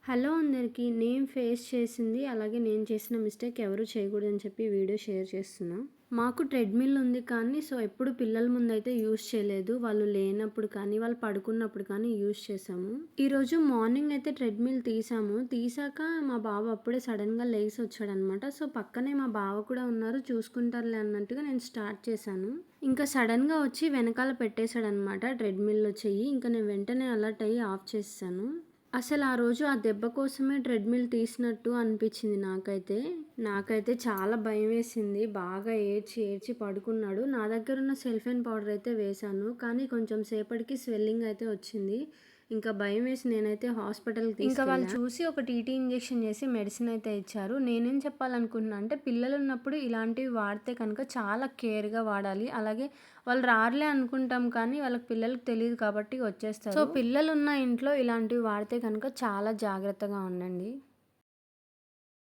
Hello అందరికీ. నేను face చేసింది, అలాగే నేను చేసిన మిస్టేక్ ఎవరు చేయకూడదని చెప్పి వీడియో షేర్ చేస్తున్నా. మాకు ట్రెడ్‌మిల్ ఉంది కానీ ఎప్పుడు పిల్లల ముందయితే యూజ్ చేయలేదు. వాళ్ళు లేనప్పుడు కానీ, వాళ్ళు పడుకున్నప్పుడు కానీ యూజ్ చేశాము. ఈరోజు మార్నింగ్ అయితే ట్రెడ్‌మిల్ తీసాము. తీసాక మా బాబు అప్పుడే సడెన్‌గా లేసొచ్చాడనమాట. పక్కనే మా బావ కూడా ఉన్నారు, చూసుకుంటారులే అన్నట్టుగా నేను స్టార్ట్ చేశాను. ఇంకా సడెన్‌గా వచ్చి వెనకాల పెట్టేశాడనమాట ట్రెడ్‌మిల్‌లో చెయ్యి. ఇంకా నేను వెంటనే అలర్ట్ అయ్యి ఆఫ్ చేసేసాను. అసలు ఆ రోజు ఆ దెబ్బ కోసమే ట్రెడ్‌మిల్ తీసినట్టు అనిపించింది నాకైతే. నాకైతే చాలా భయమేసింది. బాగా ఏడ్చి, ఏడ్చి పడుకున్నాడు. నా దగ్గరున్న సెల్ఫెన్ పౌడర్ అయితే వేశాను. కానీ కొంచెం సేపటికి స్వెల్లింగ్ అయితే వచ్చింది. ఇంకా భయమేసి నేనైతే హాస్పిటల్‌కి ఇంకా వాళ్ళు చూసి ఒక టీటీ ఇంజెక్షన్ చేసి మెడిసిన్ అయితే ఇచ్చారు. నేనేం చెప్పాలనుకుంటున్నా అంటే పిల్లలున్నప్పుడు ఇలాంటివి వాడితే కనుక చాలా కేర్‌గా వాడాలి. అలాగే వాళ్ళు రారులే అనుకుంటాం కానీ పిల్లలకి తెలీదు కాబట్టి వచ్చేస్తారు. పిల్లలున్న ఇంట్లో ఇలాంటివి వాడితే కనుక చాలా జాగ్రత్తగా ఉండండి.